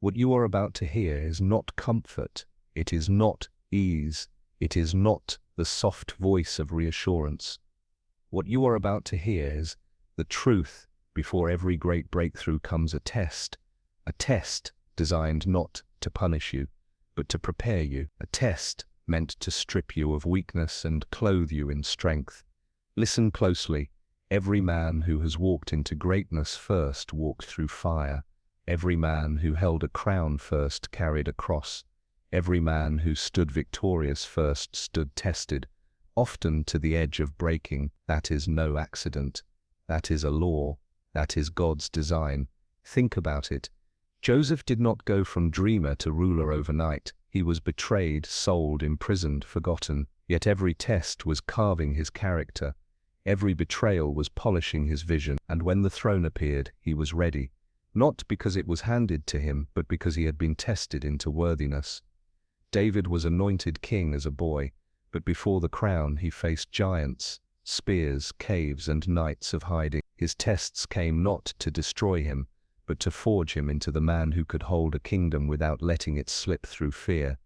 What you are about to hear is not comfort, it is not ease, it is not the soft voice of reassurance. What you are about to hear is the truth. Before every great breakthrough comes a test designed not to punish you, but to prepare you, a test meant to strip you of weakness and clothe you in strength. Listen closely. Every man who has walked into greatness first walked through fire. Every man who held a crown first carried a cross. Every man who stood victorious first stood tested, often to the edge of breaking. That is no accident. That is a law. That is God's design. Think about it. Joseph did not go from dreamer to ruler overnight. He was betrayed, sold, imprisoned, forgotten. Yet every test was carving his character. Every betrayal was polishing his vision. And when the throne appeared, he was ready. Not because it was handed to him, but because he had been tested into worthiness. David was anointed king as a boy, but before the crown he faced giants, spears, caves, and nights of hiding. His tests came not to destroy him, but to forge him into the man who could hold a kingdom without letting it slip through fear.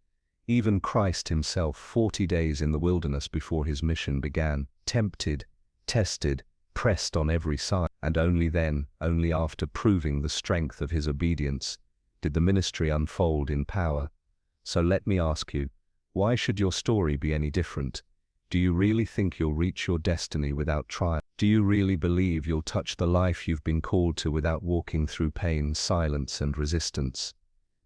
Even Christ himself, 40 days in the wilderness before his mission began, tempted, tested, pressed on every side, and only then, only after proving the strength of his obedience, did the ministry unfold in power. So let me ask you, why should your story be any different? Do you really think you'll reach your destiny without trial? Do you really believe you'll touch the life you've been called to without walking through pain, silence, and resistance?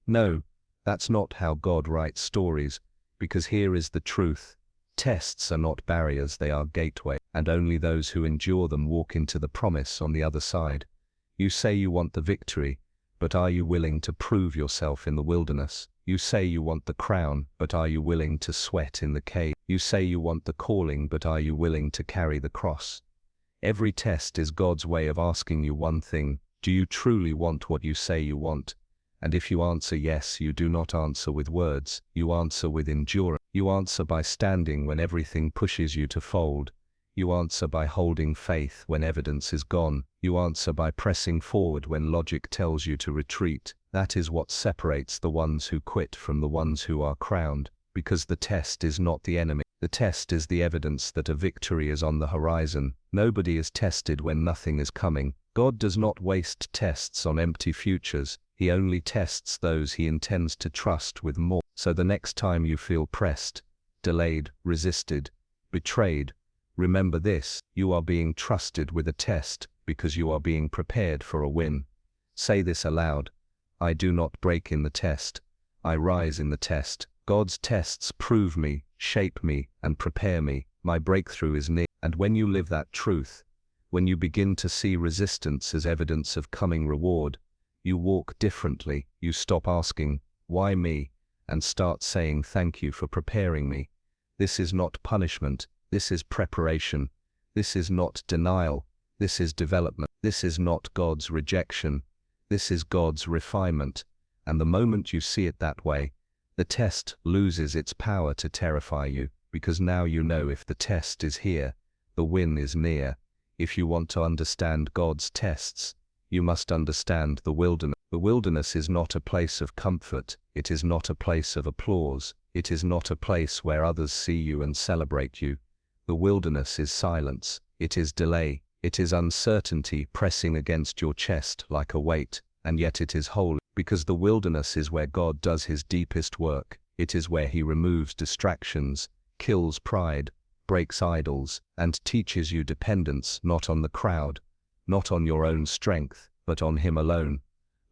No, that's not how God writes stories, because here is the truth. Tests are not barriers, they are gateways, and only those who endure them walk into the promise on the other side. You say you want the victory, but are you willing to prove yourself in the wilderness? You say you want the crown, but are you willing to sweat in the cave? You say you want the calling, but are you willing to carry the cross? Every test is God's way of asking you one thing: do you truly want what you say you want? And if you answer yes, you do not answer with words, you answer with endurance. You answer by standing when everything pushes you to fold. You answer by holding faith when evidence is gone. You answer by pressing forward when logic tells you to retreat. That is what separates the ones who quit from the ones who are crowned, because the test is not the enemy. The test is the evidence that a victory is on the horizon. Nobody is tested when nothing is coming. God does not waste tests on empty futures. He only tests those he intends to trust with more. So the next time you feel pressed, delayed, resisted, betrayed, remember this: you are being trusted with a test because you are being prepared for a win. Say this aloud: I do not break in the test, I rise in the test. God's tests prove me, shape me, and prepare me. My breakthrough is near. And when you live that truth, when you begin to see resistance as evidence of coming reward, you walk differently. You stop asking, why me? And start saying, thank you for preparing me. This is not punishment. This is preparation. This is not denial. This is development. This is not God's rejection. This is God's refinement. And the moment you see it that way, the test loses its power to terrify you, because now you know if the test is here, the win is near. If you want to understand God's tests, you must understand the wilderness. The wilderness is not a place of comfort. It is not a place of applause. It is not a place where others see you and celebrate you. The wilderness is silence. It is delay. It is uncertainty pressing against your chest like a weight, and yet it is holy, because the wilderness is where God does his deepest work. It is where he removes distractions, kills pride, breaks idols, and teaches you dependence not on the crowd, not on your own strength, but on him alone.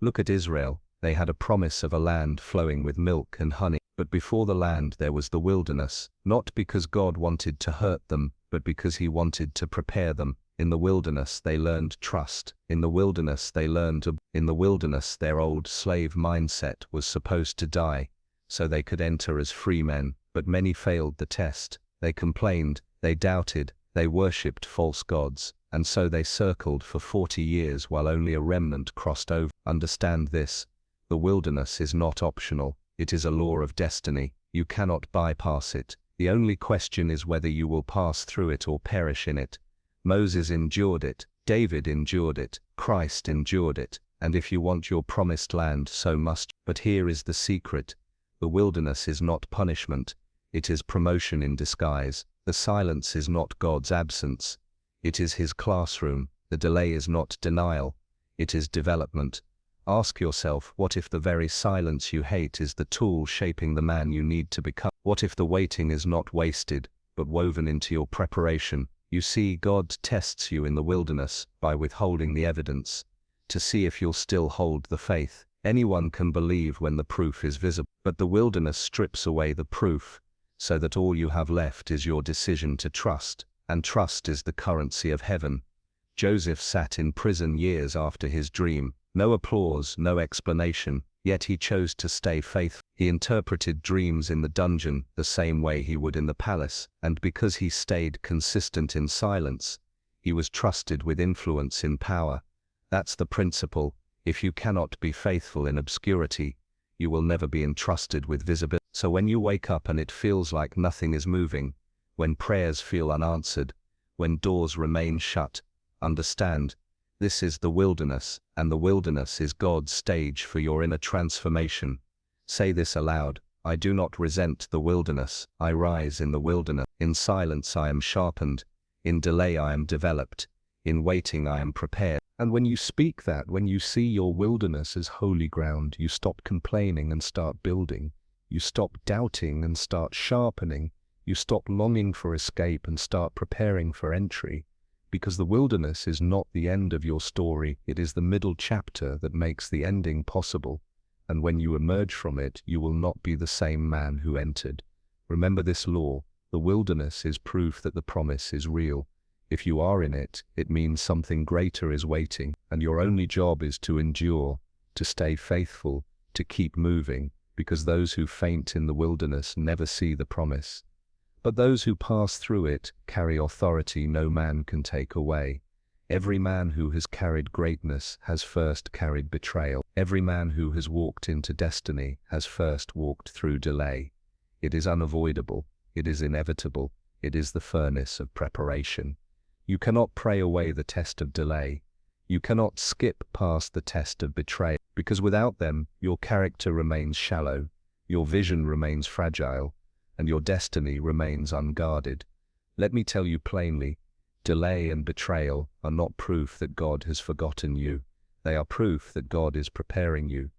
Look at Israel. They had a promise of a land flowing with milk and honey, but before the land there was the wilderness, not because God wanted to hurt them, but because he wanted to prepare them. In the wilderness they learned trust. In the wilderness they learned in the wilderness their old slave mindset was supposed to die, so they could enter as free men. But many failed the test. They complained, they doubted, they worshipped false gods, and so they circled for 40 years while only a remnant crossed over. Understand this: the wilderness is not optional. It is a law of destiny. You cannot bypass it. The only question is whether you will pass through it or perish in it. Moses endured it, David endured it, Christ endured it, And if you want your promised land, so must. But here is the secret. The wilderness is not punishment. It is promotion in disguise. The silence is not God's absence. It is his classroom. The delay is not denial. It is development. Ask yourself, what if the very silence you hate is the tool shaping the man you need to become? What if the waiting is not wasted, but woven into your preparation? You see, God tests you in the wilderness by withholding the evidence, to see if you'll still hold the faith. Anyone can believe when the proof is visible, but the wilderness strips away the proof, so that all you have left is your decision to trust, and trust is the currency of heaven. Joseph sat in prison years after his dream. No applause, no explanation, yet he chose to stay faithful. He interpreted dreams in the dungeon the same way he would in the palace, and because he stayed consistent in silence, he was trusted with influence in power. That's the principle. If you cannot be faithful in obscurity, you will never be entrusted with visibility. So when you wake up and it feels like nothing is moving, when prayers feel unanswered, when doors remain shut, understand, this is the wilderness, and the wilderness is God's stage for your inner transformation. Say this aloud: I do not resent the wilderness, I rise in the wilderness. In silence I am sharpened, in delay I am developed, in waiting I am prepared. And when you speak that, when you see your wilderness as holy ground, you stop complaining and start building. You stop doubting and start sharpening. You stop longing for escape and start preparing for entry. Because the wilderness is not the end of your story, it is the middle chapter that makes the ending possible. And when you emerge from it, you will not be the same man who entered. Remember this law: the wilderness is proof that the promise is real. If you are in it, it means something greater is waiting, and your only job is to endure, to stay faithful, to keep moving, because those who faint in the wilderness never see the promise. But those who pass through it carry authority no man can take away. Every man who has carried greatness has first carried betrayal. Every man who has walked into destiny has first walked through delay. It is unavoidable. It is inevitable. It is the furnace of preparation. You cannot pray away the test of delay. You cannot skip past the test of betrayal, because without them, your character remains shallow, your vision remains fragile, and your destiny remains unguarded. Let me tell you plainly, delay and betrayal are not proof that God has forgotten you. They are proof that God is preparing you.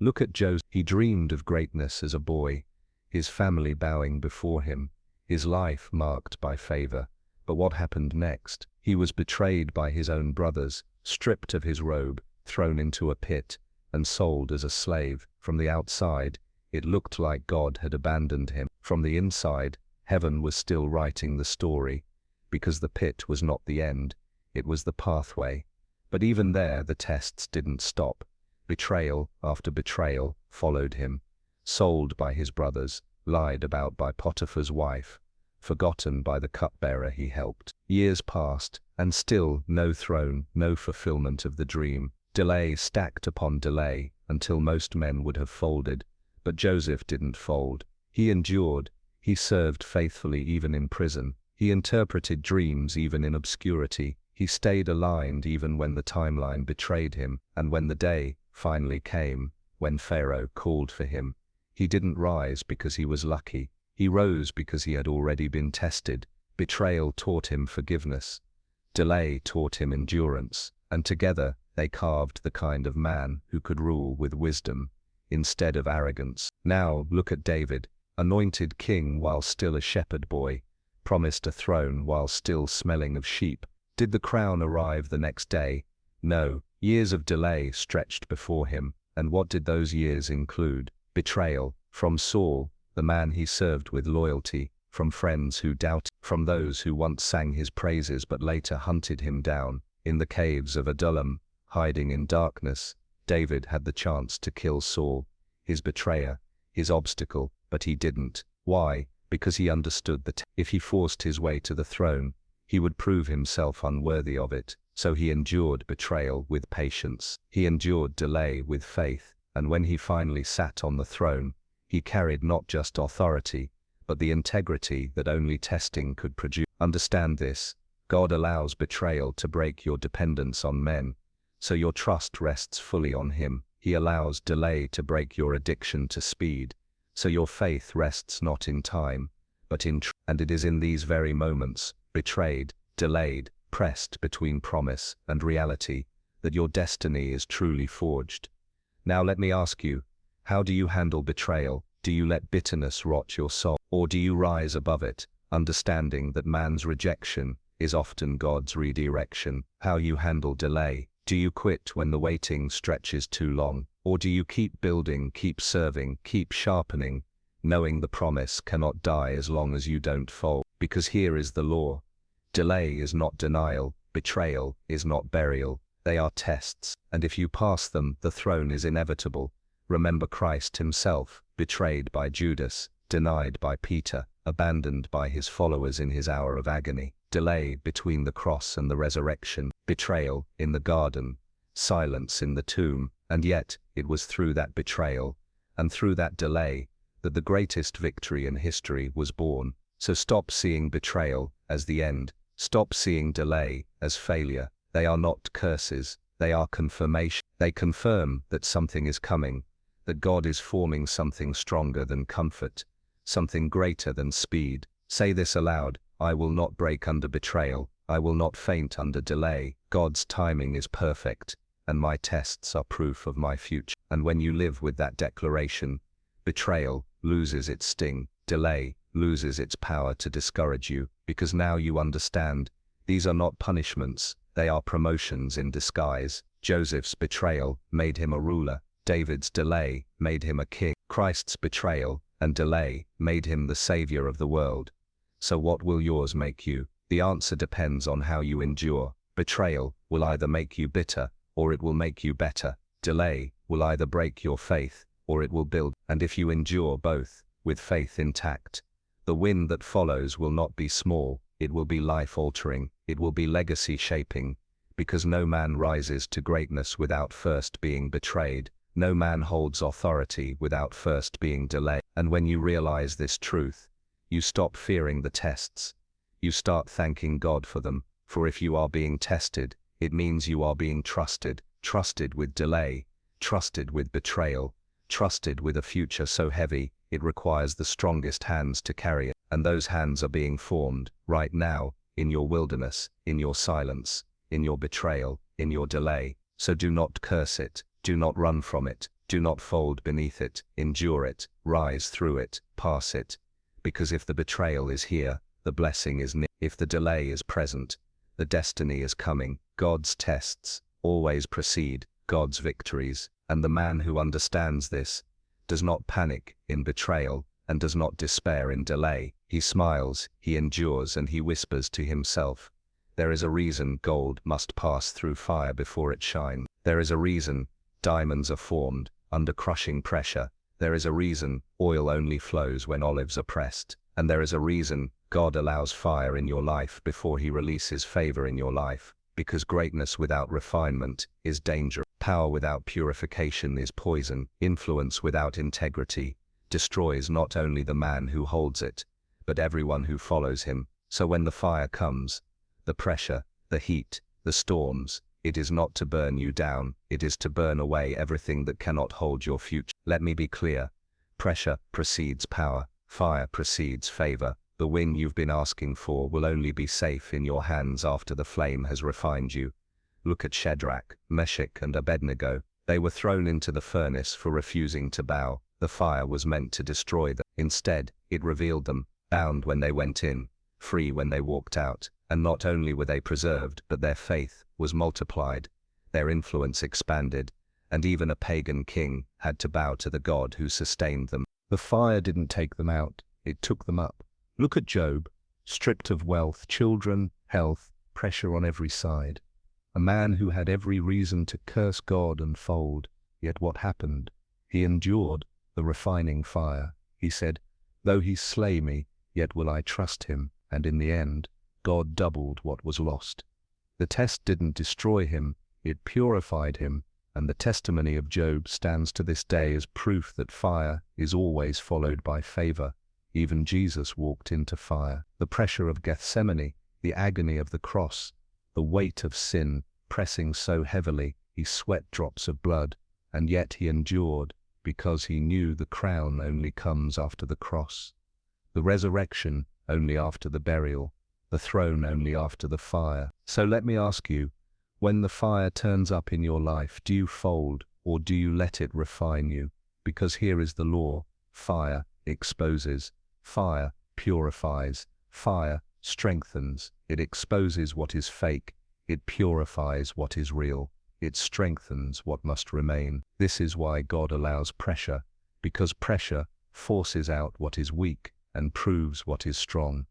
Look at Joseph. He dreamed of greatness as a boy, his family bowing before him, his life marked by favor. But what happened next? He was betrayed by his own brothers, stripped of his robe, thrown into a pit, and sold as a slave. From the outside, it looked like God had abandoned him. From the inside, heaven was still writing the story, because the pit was not the end, it was the pathway. But even there, the tests didn't stop. Betrayal after betrayal followed him. Sold by his brothers, lied about by Potiphar's wife, forgotten by the cupbearer he helped. Years passed, and still no throne, no fulfillment of the dream. Delay stacked upon delay, until most men would have folded. But Joseph didn't fold. He endured. He served faithfully even in prison. He interpreted dreams even in obscurity. He stayed aligned even when the timeline betrayed him. And when the day finally came, when Pharaoh called for him, he didn't rise because he was lucky. He rose because he had already been tested. Betrayal taught him forgiveness. Delay taught him endurance. And together they carved the kind of man who could rule with wisdom instead of arrogance. Now look at David, anointed king while still a shepherd boy, promised a throne while still smelling of sheep. Did the crown arrive the next day? No. Years of delay stretched before him. And what did those years include? Betrayal from Saul, the man he served with loyalty, from friends who doubted, from those who once sang his praises but later hunted him down. In the caves of Adullam, hiding in darkness, David had the chance to kill Saul, his betrayer, his obstacle, but he didn't. Why? Because he understood that if he forced his way to the throne, he would prove himself unworthy of it. So he endured betrayal with patience. He endured delay with faith. And when he finally sat on the throne, he carried not just authority, but the integrity that only testing could produce. Understand this: God allows betrayal to break your dependence on men, so your trust rests fully on him. He allows delay to break your addiction to speed, so your faith rests not in time, but in and it is in these very moments, betrayed, delayed, pressed between promise and reality, that your destiny is truly forged. Now let me ask you, how do you handle betrayal? Do you let bitterness rot your soul, or do you rise above it, understanding that man's rejection is often God's redirection? How you handle delay? Do you quit when the waiting stretches too long, or do you keep building, keep serving, keep sharpening, knowing the promise cannot die as long as you don't fold? Because here is the law. Delay is not denial, betrayal is not burial. They are tests, and if you pass them, the throne is inevitable. Remember Christ himself, betrayed by Judas, denied by Peter, abandoned by his followers in his hour of agony. Delay between the cross and the resurrection, betrayal in the garden, silence in the tomb, and yet it was through that betrayal and through that delay that the greatest victory in history was born. So stop seeing betrayal as the end, stop seeing delay as failure. They are not curses, they are confirmation. They confirm that something is coming, that God is forming something stronger than comfort, something greater than speed. Say this aloud: I will not break under betrayal, I will not faint under delay. God's timing is perfect, and my tests are proof of my future. And when you live with that declaration, betrayal loses its sting, delay loses its power to discourage you, because now you understand, these are not punishments, they are promotions in disguise. Joseph's betrayal made him a ruler, David's delay made him a king, Christ's betrayal and delay made him the savior of the world. So what will yours make you? The answer depends on how you endure. Betrayal will either make you bitter, or it will make you better. Delay will either break your faith, or it will build. And if you endure both, with faith intact, the win that follows will not be small, it will be life-altering, it will be legacy-shaping, because no man rises to greatness without first being betrayed. No man holds authority without first being delayed. And when you realize this truth, you stop fearing the tests. You start thanking God for them, for if you are being tested, it means you are being trusted, trusted with delay, trusted with betrayal, trusted with a future so heavy, it requires the strongest hands to carry it. And those hands are being formed, right now, in your wilderness, in your silence, in your betrayal, in your delay. So do not curse it, do not run from it, do not fold beneath it, endure it, rise through it, pass it. Because if the betrayal is here, the blessing is near. If the delay is present, the destiny is coming. God's tests always precede God's victories, and the man who understands this does not panic in betrayal and does not despair in delay. He smiles, he endures, and he whispers to himself, there is a reason gold must pass through fire before it shines. There is a reason diamonds are formed under crushing pressure. There is a reason oil only flows when olives are pressed. And there is a reason God allows fire in your life before he releases favor in your life. Because greatness without refinement is danger. Power without purification is poison. Influence without integrity destroys not only the man who holds it, but everyone who follows him. So when the fire comes, the pressure, the heat, the storms, it is not to burn you down, it is to burn away everything that cannot hold your future. Let me be clear. Pressure precedes power, fire precedes favor. The win you've been asking for will only be safe in your hands after the flame has refined you. Look at Shadrach, Meshach, and Abednego. They were thrown into the furnace for refusing to bow. The fire was meant to destroy them. Instead, it revealed them, bound when they went in, free when they walked out. And not only were they preserved, but their faith was multiplied, their influence expanded, and even a pagan king had to bow to the God who sustained them. The fire didn't take them out, it took them up. Look at Job, stripped of wealth, children, health, pressure on every side. A man who had every reason to curse God and fold. Yet what happened? He endured the refining fire. He said, though he slay me, yet will I trust him. And in the end, God doubled what was lost. The test didn't destroy him, it purified him, and the testimony of Job stands to this day as proof that fire is always followed by favor. Even Jesus walked into fire. The pressure of Gethsemane, the agony of the cross, the weight of sin pressing so heavily, he sweat drops of blood, and yet he endured, because he knew the crown only comes after the cross, the resurrection only after the burial, the throne only after the fire. So let me ask you, when the fire turns up in your life, do you fold, or do you let it refine you? Because here is the law: fire exposes, fire purifies, fire strengthens. It exposes what is fake, it purifies what is real, it strengthens what must remain. This is why God allows pressure, because pressure forces out what is weak and proves what is strong.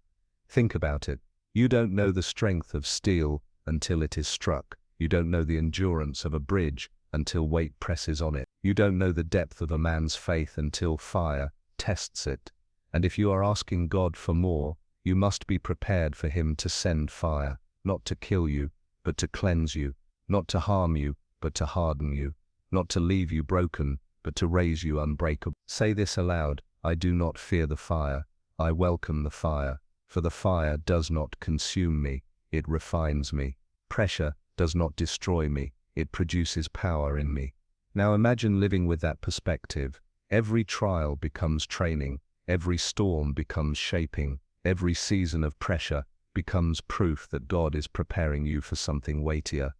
Think about it. You don't know the strength of steel until it is struck. You don't know the endurance of a bridge until weight presses on it. You don't know the depth of a man's faith until fire tests it. And if you are asking God for more, you must be prepared for him to send fire, not to kill you, but to cleanse you, not to harm you, but to harden you, not to leave you broken, but to raise you unbreakable. Say this aloud: I do not fear the fire, I welcome the fire, for the fire does not consume me, it refines me. Pressure does not destroy me, it produces power in me. Now imagine living with that perspective. Every trial becomes training, every storm becomes shaping, every season of pressure becomes proof that God is preparing you for something weightier.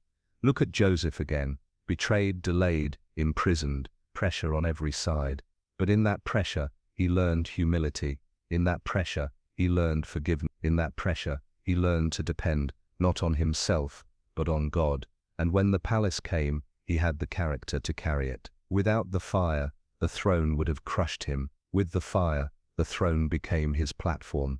Look at Joseph again: betrayed, delayed, imprisoned, pressure on every side. But in that pressure, he learned humility. In that pressure, he learned forgiveness. In that pressure, he learned to depend, not on himself, but on God. And when the palace came, he had the character to carry it. Without the fire, the throne would have crushed him. With the fire, the throne became his platform.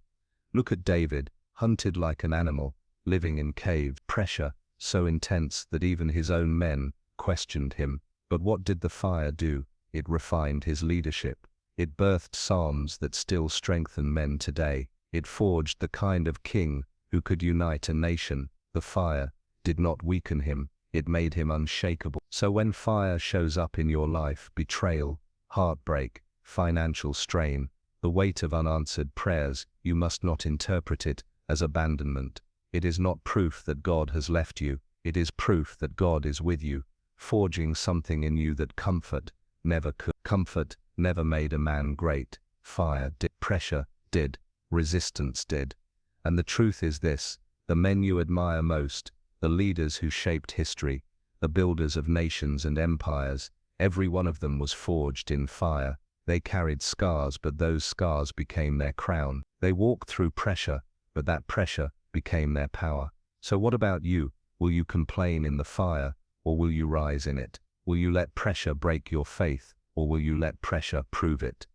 Look at David, hunted like an animal, living in caves. Pressure so intense that even his own men questioned him. But what did the fire do? It refined his leadership. It birthed psalms that still strengthen men today. It forged the kind of king who could unite a nation. The fire did not weaken him, it made him unshakable. So when fire shows up in your life, betrayal, heartbreak, financial strain, the weight of unanswered prayers, you must not interpret it as abandonment. It is not proof that God has left you, it is proof that God is with you, forging something in you that comfort never could. Comfort never made a man great. Fire did. Pressure did. Resistance did. And the truth is this: the men you admire most, the leaders who shaped history, the builders of nations and empires, every one of them was forged in fire. They carried scars, but those scars became their crown. They walked through pressure, but that pressure became their power. So what about you? Will you complain in the fire, or will you rise in it? Will you let pressure break your faith, or will you let pressure prove it?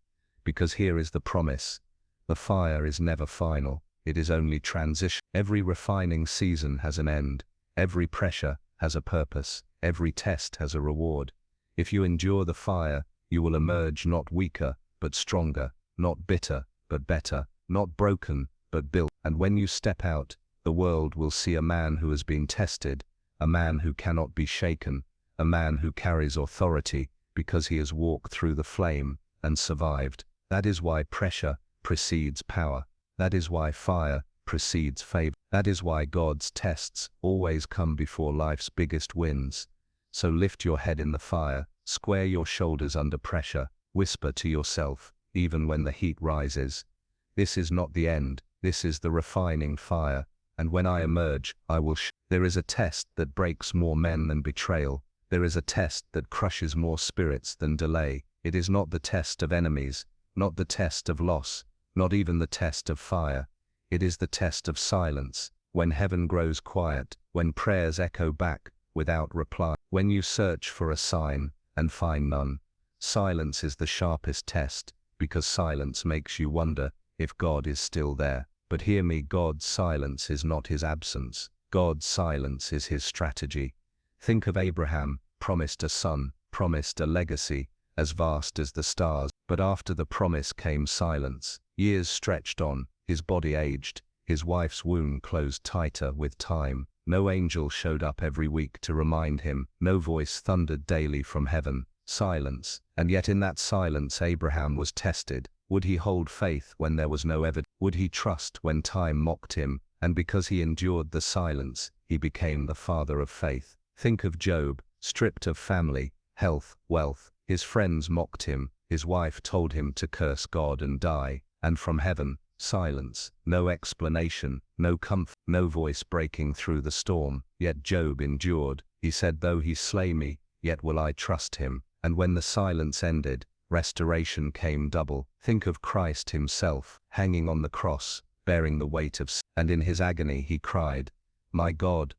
Because here is the promise: the fire is never final, it is only transition. Every refining season has an end. Every pressure has a purpose. Every test has a reward. If you endure the fire, you will emerge not weaker, but stronger, not bitter, but better, not broken, but built. And when you step out, the world will see a man who has been tested, a man who cannot be shaken, a man who carries authority because he has walked through the flame and survived. That is why pressure precedes power. That is why fire precedes favor. That is why God's tests always come before life's biggest wins. So lift your head in the fire, square your shoulders under pressure, whisper to yourself, even when the heat rises: this is not the end, this is the refining fire, and when I emerge, I will There is a test that breaks more men than betrayal. There is a test that crushes more spirits than delay. It is not the test of enemies, not the test of loss, not even the test of fire. It is the test of silence, when heaven grows quiet, when prayers echo back without reply, when you search for a sign and find none. Silence is the sharpest test, because silence makes you wonder if God is still there. But hear me, God's silence is not his absence. God's silence is his strategy. Think of Abraham, promised a son, promised a legacy, as vast as the stars. But after the promise came silence. Years stretched on, his body aged, his wife's wound closed tighter with time. No angel showed up every week to remind him. No voice thundered daily from heaven. Silence. And yet in that silence Abraham was tested. Would he hold faith when there was no evidence? Would he trust when time mocked him? And because he endured the silence, he became the father of faith. Think of Job, stripped of family, health, wealth. His friends mocked him, his wife told him to curse God and die, and from heaven, silence, no explanation, no comfort, no voice breaking through the storm. Yet Job endured. He said, though he slay me, yet will I trust him. And when the silence ended, restoration came double. Think of Christ himself, hanging on the cross, bearing the weight of sin. And in his agony he cried, my God,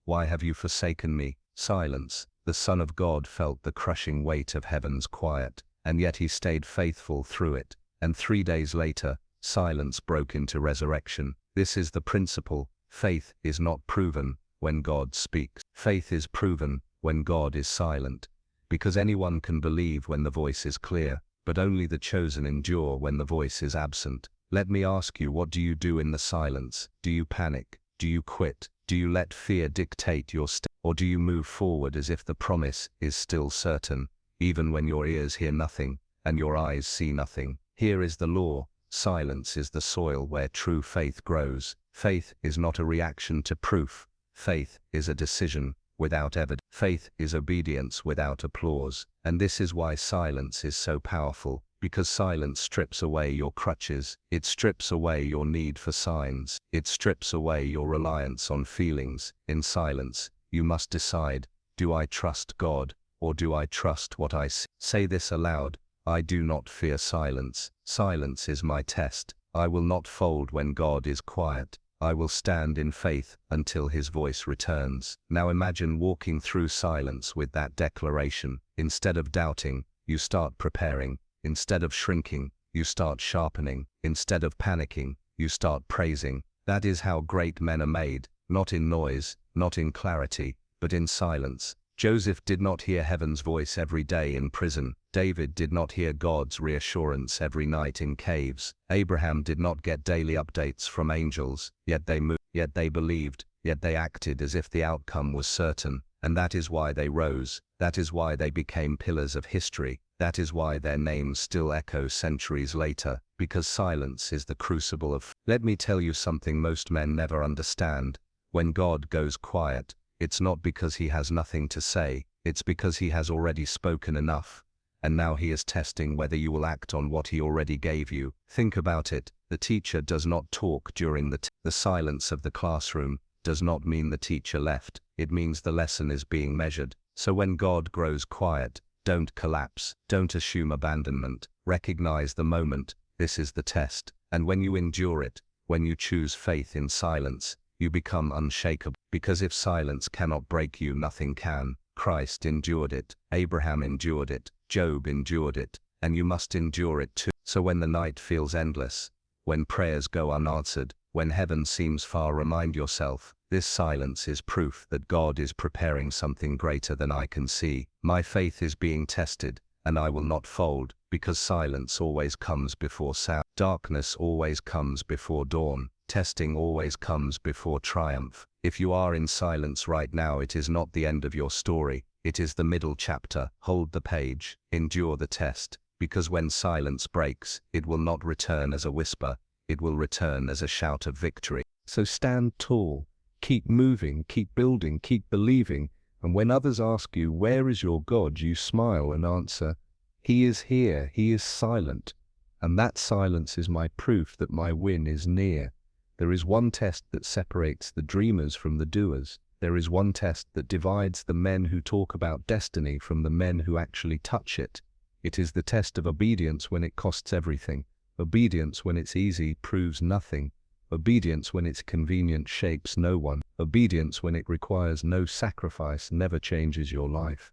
why have you forsaken me? Silence. The Son of God felt the crushing weight of heaven's quiet, and yet he stayed faithful through it. And 3 days later, silence broke into resurrection. This is the principle. Faith is not proven when God speaks. Faith is proven when God is silent. Because anyone can believe when the voice is clear, but only the chosen endure when the voice is absent. Let me ask you, what do you do in the silence? Do you panic? Do you quit? Do you let fear dictate your step? Or do you move forward as if the promise is still certain, even when your ears hear nothing and your eyes see nothing? Here is the law. Silence is the soil where true faith grows. Faith is not a reaction to proof. Faith is a decision without evidence. Faith is obedience without applause. And this is why silence is so powerful, because silence strips away your crutches. It strips away your need for signs. It strips away your reliance on feelings. In silence, you must decide, do I trust God, or do I trust what I see? Say this aloud, I do not fear silence. Silence is my test. I will not fold when God is quiet. I will stand in faith until his voice returns. Now imagine walking through silence with that declaration. Instead of doubting, you start preparing. Instead of shrinking, you start sharpening. Instead of panicking, you start praising. That is how great men are made, not in noise, not in clarity, but in silence. Joseph did not hear heaven's voice every day in prison. David did not hear God's reassurance every night in caves. Abraham did not get daily updates from angels, yet they moved, yet they believed, yet they acted as if the outcome was certain. And that is why they rose. That is why they became pillars of history. That is why their names still echo centuries later, because silence is the crucible of. Let me tell you something most men never understand. When God goes quiet, it's not because he has nothing to say, it's because he has already spoken enough. And now he is testing whether you will act on what he already gave you. Think about it. The teacher does not talk during the silence of the classroom does not mean the teacher left. It means the lesson is being measured. So when God grows quiet, don't collapse. Don't assume abandonment. Recognize the moment. This is the test. And when you endure it, when you choose faith in silence, you become unshakable. Because if silence cannot break you, nothing can. Christ endured it. Abraham endured it. Job endured it. And you must endure it too. So when the night feels endless, when prayers go unanswered, when heaven seems far, remind yourself, this silence is proof that God is preparing something greater than I can see. My faith is being tested, and I will not fold, because silence always comes before sound. Darkness always comes before dawn. Testing always comes before triumph. If you are in silence right now, it is not the end of your story. It is the middle chapter. Hold the page. Endure the test. Because when silence breaks, it will not return as a whisper. It will return as a shout of victory. So stand tall. Keep moving, keep building, keep believing. And when others ask you, where is your God? You smile and answer, he is here. He is silent. And that silence is my proof that my win is near. There is one test that separates the dreamers from the doers. There is one test that divides the men who talk about destiny from the men who actually touch it. It is the test of obedience when it costs everything. Obedience when it's easy proves nothing. Obedience when it's convenient shapes no one. Obedience when it requires no sacrifice never changes your life.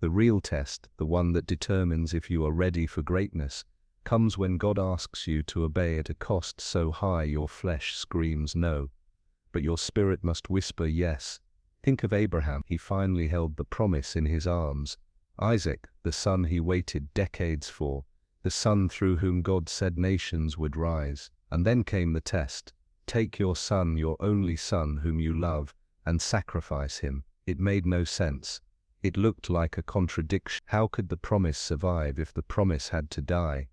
The real test, the one that determines if you are ready for greatness, comes when God asks you to obey at a cost so high your flesh screams no, but your spirit must whisper yes. Think of Abraham. He finally held the promise in his arms. Isaac, the son he waited decades for, the son through whom God said nations would rise. And then came the test. Take your son, your only son whom you love, and sacrifice him. It made no sense. It looked like a contradiction. How could the promise survive if the promise had to die?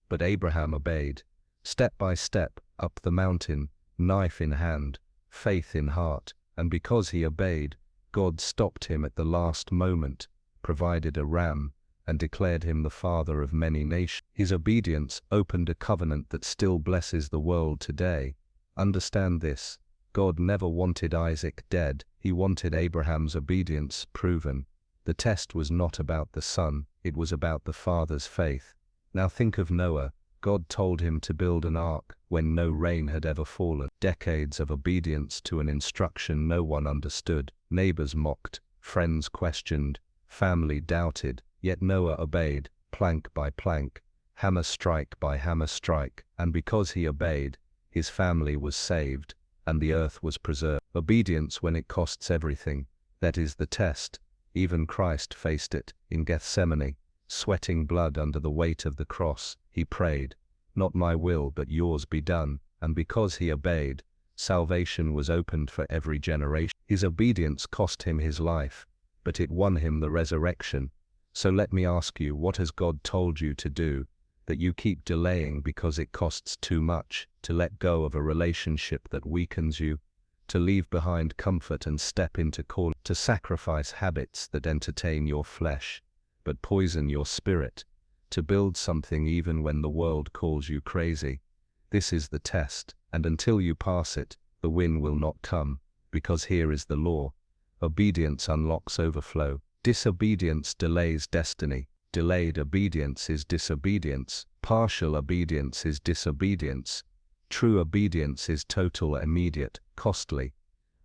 But Abraham obeyed. Step by step, up the mountain, knife in hand, faith in heart. And because he obeyed, God stopped him at the last moment, provided a ram, and declared him the father of many nations. His obedience opened a covenant that still blesses the world today. Understand this: God never wanted Isaac dead, he wanted Abraham's obedience proven. The test was not about the son, it was about the father's faith. Now think of Noah. God told him to build an ark when no rain had ever fallen. Decades of obedience to an instruction no one understood. Neighbors mocked, friends questioned, family doubted, yet Noah obeyed, plank by plank, hammer strike by hammer strike, and because he obeyed, his family was saved, and the earth was preserved. Obedience when it costs everything, that is the test. Even Christ faced it in Gethsemane, sweating blood under the weight of the cross. He prayed, "Not my will but yours be done," and because he obeyed, salvation was opened for every generation. His obedience cost him his life, but it won him the resurrection. So let me ask you, what has God told you to do that you keep delaying because it costs too much? To let go of a relationship that weakens you, to leave behind comfort and step into calling, to sacrifice habits that entertain your flesh but poison your spirit, to build something even when the world calls you crazy. This is the test, and until you pass it, the win will not come, because here is the law. Obedience unlocks overflow. Disobedience delays destiny. Delayed obedience is disobedience. Partial obedience is disobedience. True obedience is total, immediate, costly.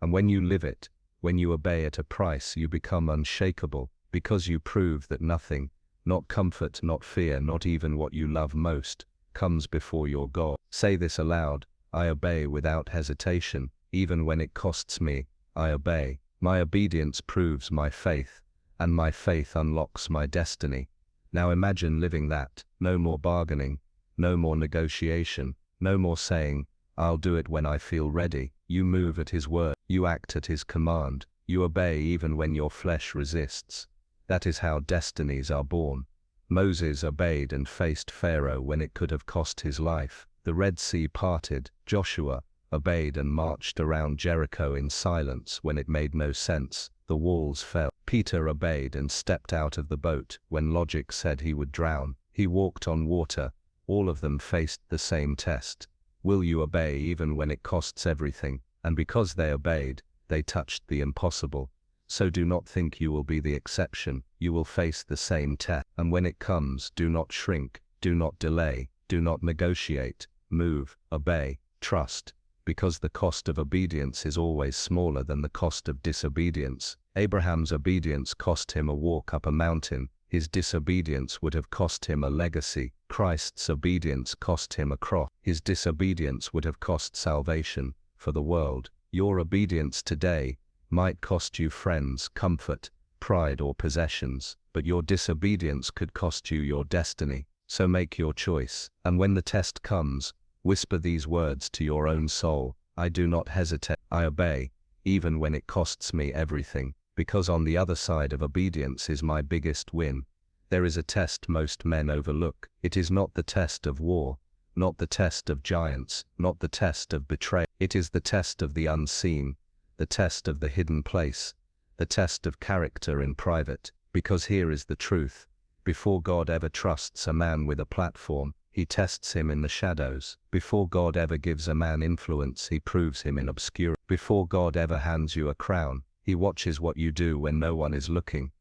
And when you live it, when you obey at a price, you become unshakable, because you prove that nothing, not comfort, not fear, not even what you love most, comes before your God. Say this aloud: I obey without hesitation, even when it costs me. I obey. My obedience proves my faith, and my faith unlocks my destiny. Now imagine living that. No more bargaining, no more negotiation, no more saying, "I'll do it when I feel ready." You move at his word, you act at his command, you obey even when your flesh resists. That is how destinies are born. Moses obeyed and faced Pharaoh when it could have cost his life. The Red Sea parted. Joshua obeyed and marched around Jericho in silence when it made no sense. The walls fell. Peter obeyed and stepped out of the boat when logic said he would drown. He walked on water. All of them faced the same test. Will you obey even when it costs everything? And because they obeyed, they touched the impossible. So do not think you will be the exception. You will face the same test. And when it comes, do not shrink, do not delay, do not negotiate. Move, obey, trust, because the cost of obedience is always smaller than the cost of disobedience. Abraham's obedience cost him a walk up a mountain. His disobedience would have cost him a legacy. Christ's obedience cost him a cross. His disobedience would have cost salvation for the world. Your obedience today might cost you friends, comfort, pride, or possessions, but your disobedience could cost you your destiny. So make your choice, and when the test comes, whisper these words to your own soul: I do not hesitate. I obey, even when it costs me everything, because on the other side of obedience is my biggest win. There is a test most men overlook. It is not the test of war, not the test of giants, not the test of betrayal. It is the test of the unseen, the test of the hidden place, the test of character in private. Because here is the truth: before God ever trusts a man with a platform, he tests him in the shadows. Before God ever gives a man influence, he proves him in obscurity. Before God ever hands you a crown, he watches what you do when no one is looking.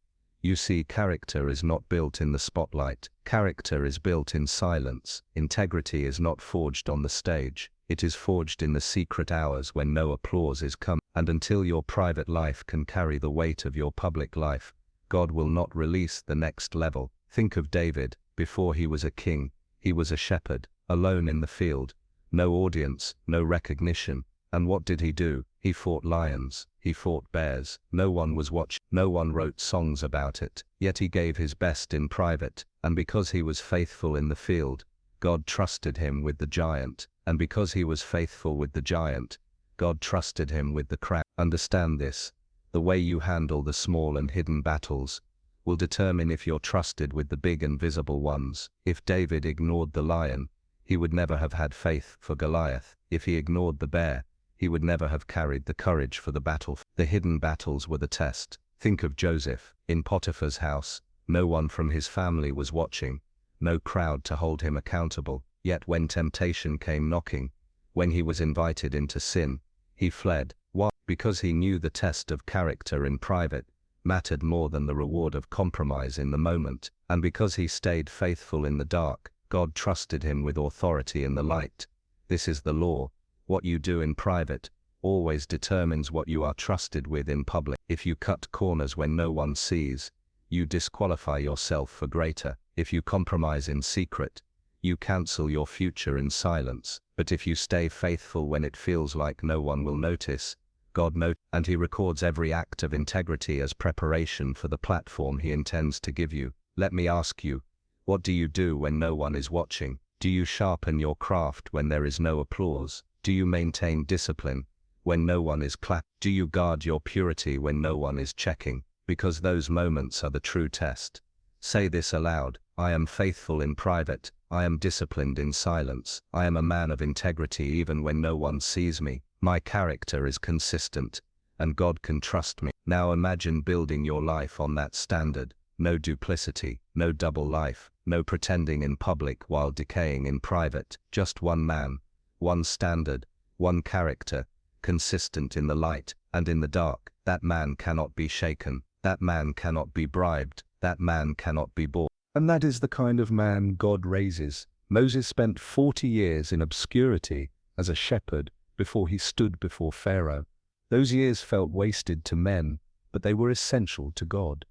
You see, character is not built in the spotlight. Character is built in silence. Integrity is not forged on the stage. It is forged in the secret hours when no applause is coming. And until your private life can carry the weight of your public life, God will not release the next level. Think of David. Before he was a king, he was a shepherd, alone in the field. No audience, no recognition. And what did he do? He fought lions. He fought bears. No one was watching. No one wrote songs about it. Yet he gave his best in private. And because he was faithful in the field, God trusted him with the giant. And because he was faithful with the giant, God trusted him with the crown. Understand this: the way you handle the small and hidden battles will determine if you're trusted with the big and visible ones. If David ignored the lion, he would never have had faith for Goliath. If he ignored the bear, he would never have carried the courage for the battle. The hidden battles were the test. Think of Joseph, in Potiphar's house. No one from his family was watching, no crowd to hold him accountable. Yet when temptation came knocking, when he was invited into sin, he fled. Why? Because he knew the test of character in private mattered more than the reward of compromise in the moment. And because he stayed faithful in the dark, God trusted him with authority in the light. This is the law. What you do in private always determines what you are trusted with in public. If you cut corners when no one sees, you disqualify yourself for greater. If you compromise in secret, you cancel your future in silence. But if you stay faithful when it feels like no one will notice, God knows, and he records every act of integrity as preparation for the platform he intends to give you. Let me ask you, what do you do when no one is watching? Do you sharpen your craft when there is no applause? Do you maintain discipline when no one is clapping? Do you guard your purity when no one is checking? Because those moments are the true test. Say this aloud: I am faithful in private, I am disciplined in silence, I am a man of integrity even when no one sees me. My character is consistent, and God can trust me. Now imagine building your life on that standard. No duplicity, no double life, no pretending in public while decaying in private. Just one man, one standard, one character, consistent in the light and in the dark. That man cannot be shaken, that man cannot be bribed, that man cannot be bought. And that is the kind of man God raises. Moses spent 40 years in obscurity as a shepherd before he stood before Pharaoh. Those years felt wasted to men, but they were essential to God.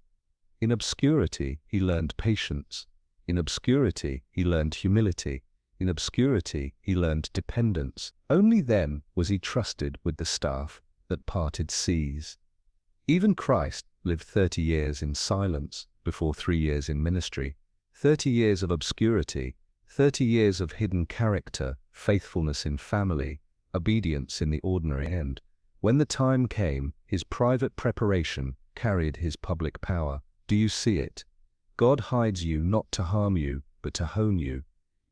In obscurity, he learned patience. In obscurity, he learned humility. In obscurity, he learned dependence. Only then was he trusted with the staff that parted seas. Even Christ lived 30 years in silence before 3 years in ministry. 30 years of obscurity, 30 years of hidden character, faithfulness in family, obedience in the ordinary end. When the time came, his private preparation carried his public power. Do you see it? God hides you not to harm you, but to hone you.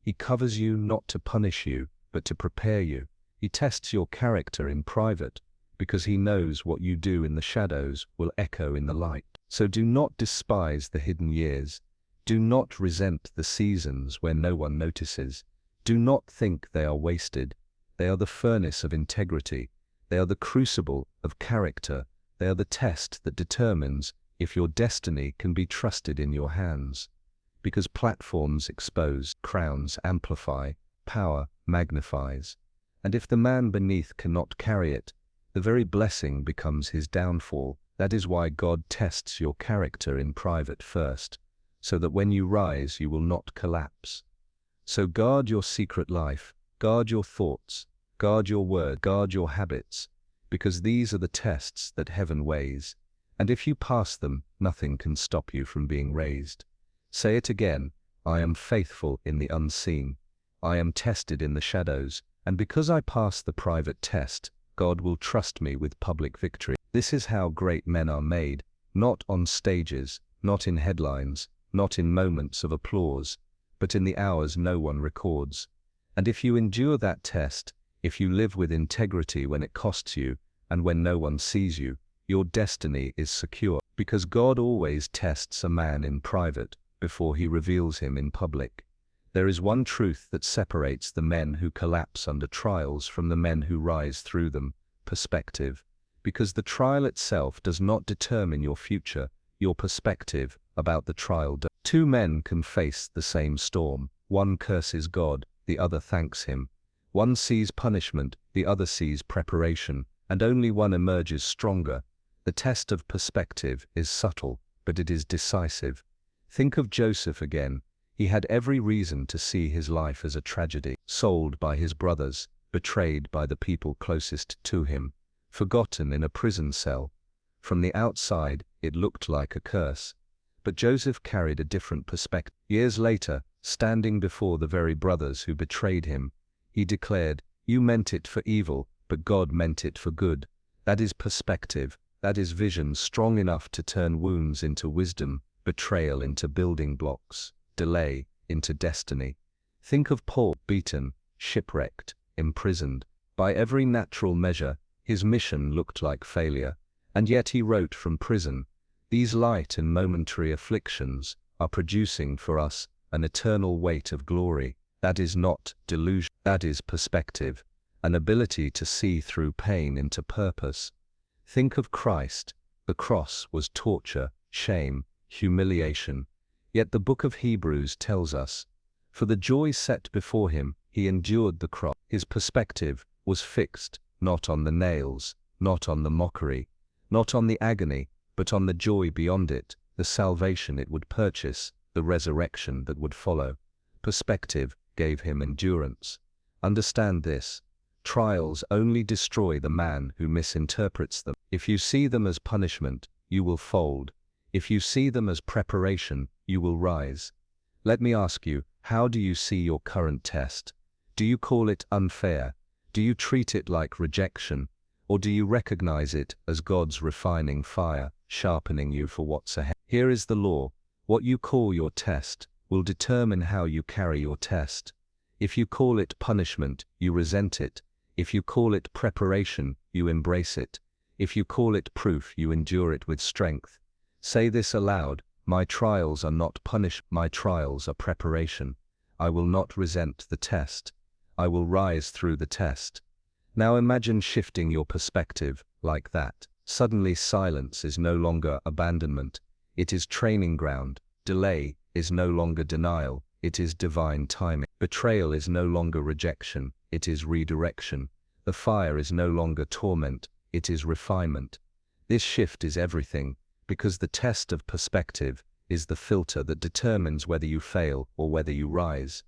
He covers you not to punish you, but to prepare you. He tests your character in private, because he knows what you do in the shadows will echo in the light. So do not despise the hidden years. Do not resent the seasons where no one notices. Do not think they are wasted. They are the furnace of integrity. They are the crucible of character. They are the test that determines if your destiny can be trusted in your hands. Because platforms expose, crowns amplify, power magnifies. And if the man beneath cannot carry it, the very blessing becomes his downfall. That is why God tests your character in private first, so that when you rise you will not collapse. So guard your secret life, guard your thoughts, guard your word, guard your habits, because these are the tests that heaven weighs. And if you pass them, nothing can stop you from being raised. Say it again: I am faithful in the unseen. I am tested in the shadows, and because I pass the private test, God will trust me with public victory. This is how great men are made, not on stages, not in headlines, not in moments of applause, but in the hours no one records. And if you endure that test, if you live with integrity when it costs you, and when no one sees you, your destiny is secure, because God always tests a man in private before he reveals him in public. There is one truth that separates the men who collapse under trials from the men who rise through them: perspective. Because the trial itself does not determine your future, your perspective about the trial does. Two men can face the same storm. One curses God, the other thanks him. One sees punishment, the other sees preparation, and only one emerges stronger. The test of perspective is subtle, but it is decisive. Think of Joseph again. He had every reason to see his life as a tragedy. Sold by his brothers, betrayed by the people closest to him, forgotten in a prison cell. From the outside, it looked like a curse. But Joseph carried a different perspective. Years later, standing before the very brothers who betrayed him, he declared, "You meant it for evil, but God meant it for good." That is perspective. That is vision strong enough to turn wounds into wisdom, betrayal into building blocks, delay into destiny. Think of Paul, beaten, shipwrecked, imprisoned. By every natural measure, his mission looked like failure. And yet he wrote from prison, "These light and momentary afflictions are producing for us an eternal weight of glory." That is not delusion, that is perspective, an ability to see through pain into purpose. Think of Christ. The cross was torture, shame, humiliation. Yet the book of Hebrews tells us, for the joy set before him, he endured the cross. His perspective was fixed, not on the nails, not on the mockery, not on the agony, but on the joy beyond it, the salvation it would purchase, the resurrection that would follow. Perspective gave him endurance. Understand this. Trials only destroy the man who misinterprets them. If you see them as punishment, you will fold. If you see them as preparation, you will rise. Let me ask you, how do you see your current test? Do you call it unfair? Do you treat it like rejection? Or do you recognize it as God's refining fire, sharpening you for what's ahead? Here is the law. What you call your test will determine how you carry your test. If you call it punishment, you resent it. If you call it preparation, you embrace it. If you call it proof, you endure it with strength. Say this aloud: my trials are not punishment, my trials are preparation. I will not resent the test. I will rise through the test. Now imagine shifting your perspective like that. Suddenly silence is no longer abandonment. It is training ground. Delay is no longer denial. It is divine timing. Betrayal is no longer rejection. It is redirection. The fire is no longer torment. It is refinement. This shift is everything, because the test of perspective is the filter that determines whether you fail or whether you rise.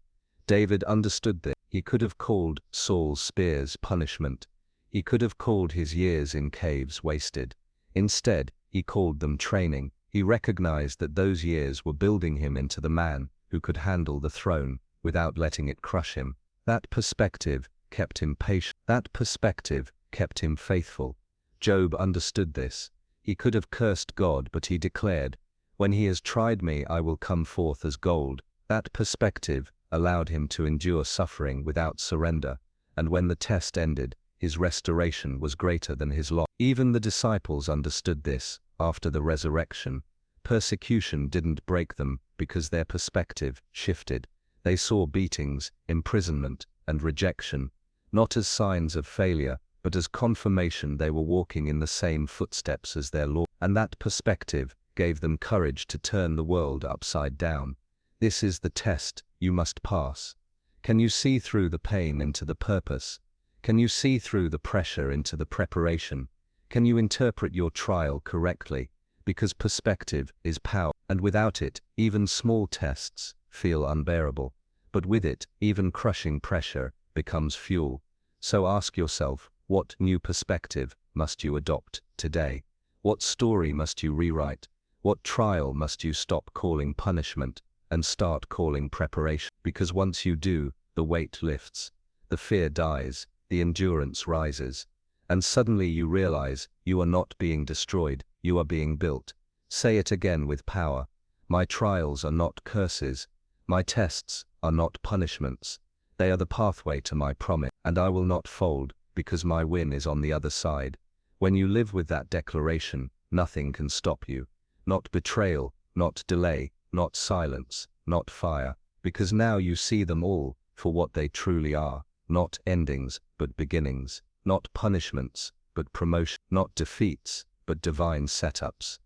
David understood this. He could have called Saul's spears punishment. He could have called his years in caves wasted. Instead, he called them training. He recognized that those years were building him into the man who could handle the throne without letting it crush him. That perspective kept him patient. That perspective kept him faithful. Job understood this. He could have cursed God, but he declared, "When he has tried me, I will come forth as gold." That perspective allowed him to endure suffering without surrender, and when the test ended, his restoration was greater than his loss. Even the disciples understood this. After the resurrection, persecution didn't break them because their perspective shifted. They saw beatings, imprisonment, and rejection, not as signs of failure, but as confirmation they were walking in the same footsteps as their Lord. And that perspective gave them courage to turn the world upside down. This is the test you must pass. Can you see through the pain into the purpose? Can you see through the pressure into the preparation? Can you interpret your trial correctly? Because perspective is power, and without it, even small tests feel unbearable. But with it, even crushing pressure becomes fuel. So ask yourself, what new perspective must you adopt today? What story must you rewrite? What trial must you stop calling punishment and start calling preparation? Because once you do, the weight lifts, the fear dies, the endurance rises, and suddenly you realize you are not being destroyed, you are being built. Say it again with power. My trials are not curses. My tests are not punishments. They are the pathway to my promise, and I will not fold, because my win is on the other side. When you live with that declaration, nothing can stop you. Not betrayal, not delay, not silence, not fire, because now you see them all for what they truly are, not endings, but beginnings, not punishments, but promotion, not defeats, but divine setups.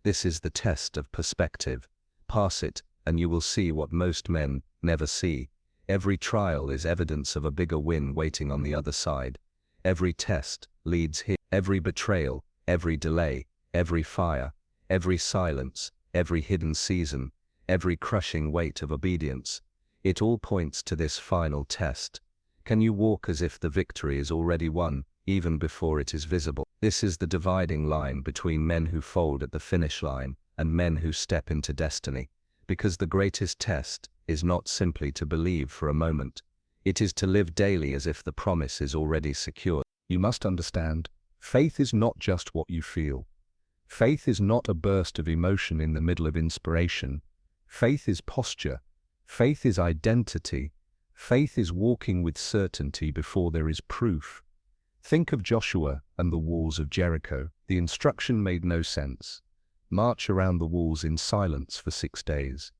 This is the test of perspective. Pass it, and you will see what most men never see. Every trial is evidence of a bigger win waiting on the other side. Every test leads here. Every betrayal, every delay, every fire, every silence, every hidden season, every crushing weight of obedience. It all points to this final test. Can you walk as if the victory is already won, even before it is visible? This is the dividing line between men who fold at the finish line and men who step into destiny. Because the greatest test is not simply to believe for a moment. It is to live daily as if the promise is already secured. You must understand, faith is not just what you feel. Faith is not a burst of emotion in the middle of inspiration. Faith is posture. Faith is identity. Faith is walking with certainty before there is proof. Think of Joshua and the walls of Jericho. The instruction made no sense. March around the walls in silence for 6 days.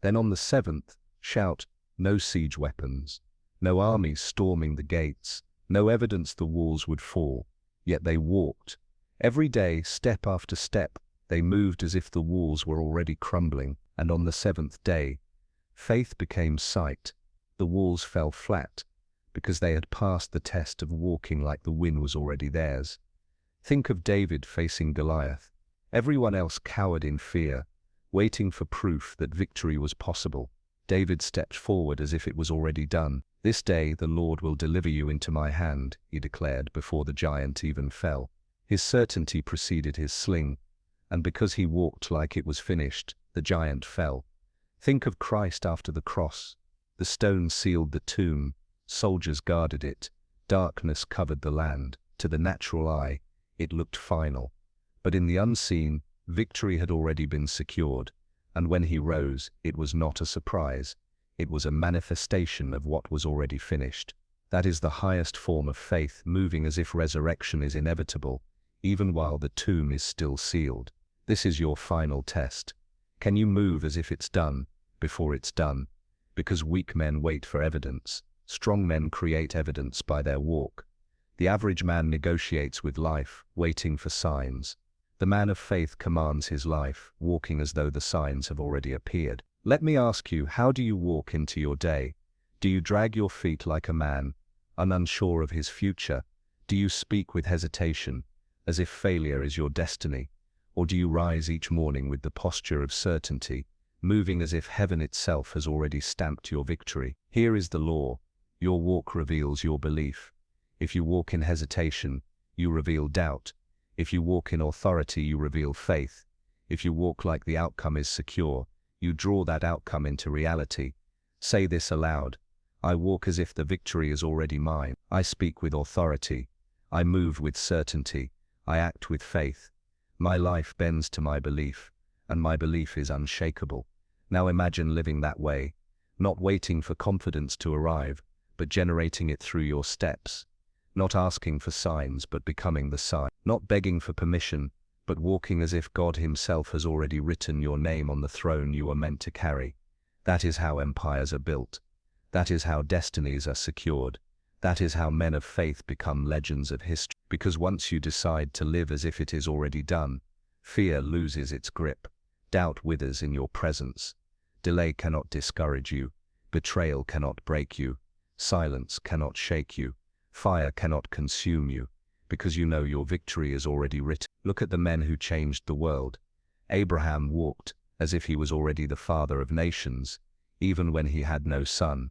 Then on the 7th, shout, no siege weapons, no armies storming the gates, no evidence the walls would fall. Yet they walked. Every day, step after step, they moved as if the walls were already crumbling. And on the 7th day, faith became sight. The walls fell flat, because they had passed the test of walking like the win was already theirs. Think of David facing Goliath. Everyone else cowered in fear, waiting for proof that victory was possible. David stepped forward as if it was already done. This day the Lord will deliver you into my hand, he declared before the giant even fell. His certainty preceded his sling, and because he walked like it was finished, the giant fell. Think of Christ after the cross. The stone sealed the tomb, soldiers guarded it, darkness covered the land. To the natural eye, it looked final. But in the unseen, victory had already been secured, and when he rose, it was not a surprise. It was a manifestation of what was already finished. That is the highest form of faith, moving as if resurrection is inevitable, even while the tomb is still sealed. This is your final test. Can you move as if it's done, before it's done? Because weak men wait for evidence. Strong men create evidence by their walk. The average man negotiates with life, waiting for signs. The man of faith commands his life, walking as though the signs have already appeared. Let me ask you, how do you walk into your day? Do you drag your feet like a man, unsure of his future? Do you speak with hesitation, as if failure is your destiny? Or do you rise each morning with the posture of certainty, moving as if heaven itself has already stamped your victory? Here is the law. Your walk reveals your belief. If you walk in hesitation, you reveal doubt. If you walk in authority, you reveal faith. If you walk like the outcome is secure, you draw that outcome into reality. Say this aloud. I walk as if the victory is already mine. I speak with authority. I move with certainty. I act with faith. My life bends to my belief, and my belief is unshakable. Now imagine living that way, not waiting for confidence to arrive, but generating it through your steps. Not asking for signs, but becoming the sign. Not begging for permission, but walking as if God himself has already written your name on the throne you are meant to carry. That is how empires are built. That is how destinies are secured. That is how men of faith become legends of history. Because once you decide to live as if it is already done, fear loses its grip. Doubt withers in your presence. Delay cannot discourage you. Betrayal cannot break you. Silence cannot shake you. Fire cannot consume you, because you know your victory is already written. Look at the men who changed the world. Abraham walked as if he was already the father of nations, even when he had no son.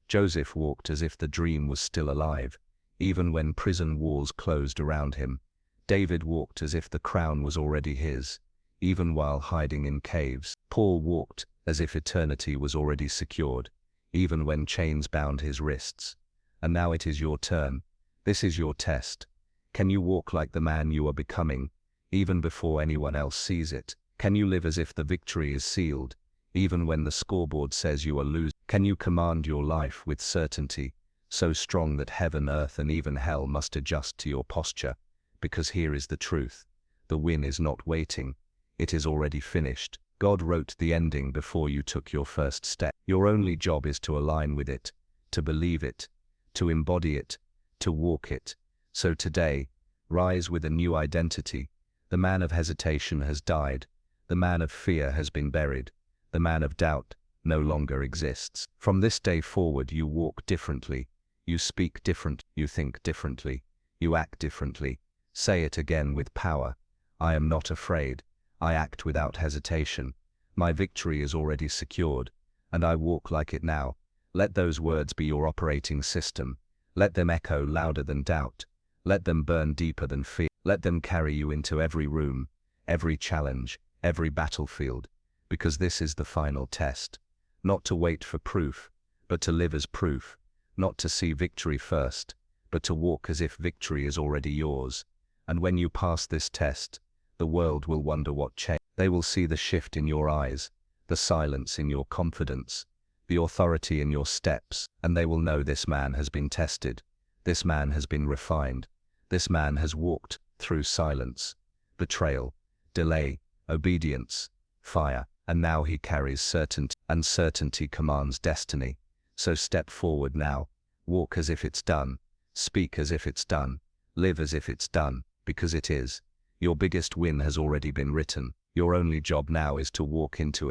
Joseph walked as if the dream was still alive, even when prison walls closed around him. David walked as if the crown was already his, even while hiding in caves. Paul walked as if eternity was already secured, even when chains bound his wrists. And now it is your turn. This is your test. Can you walk like the man you are becoming, even before anyone else sees it? Can you live as if the victory is sealed, even when the scoreboard says you are losing? Can you command your life with certainty, so strong that heaven, earth, and even hell must adjust to your posture? Because here is the truth. The win is not waiting. It is already finished. God wrote the ending before you took your first step. Your only job is to align with it, to believe it, to embody it, to walk it. So today, rise with a new identity. The man of hesitation has died. The man of fear has been buried. The man of doubt no longer exists. From this day forward, you walk differently. You speak different. You think differently. You act differently. Say it again with power. I am not afraid. I act without hesitation. My victory is already secured, and I walk like it now. Let those words be your operating system. Let them echo louder than doubt. Let them burn deeper than fear. Let them carry you into every room, every challenge, every battlefield, because this is the final test. Not to wait for proof, but to live as proof. Not to see victory first, but to walk as if victory is already yours. And when you pass this test, the world will wonder what changed. They will see the shift in your eyes, the silence in your confidence, the authority in your steps, and they will know this man has been tested. This man has been refined. This man has walked through silence, betrayal, delay, obedience, fire, and now he carries certainty. Uncertainty commands destiny. So step forward now, walk as if it's done, speak as if it's done, live as if it's done, because it is. Your biggest win has already been written. Your only job now is to walk into it.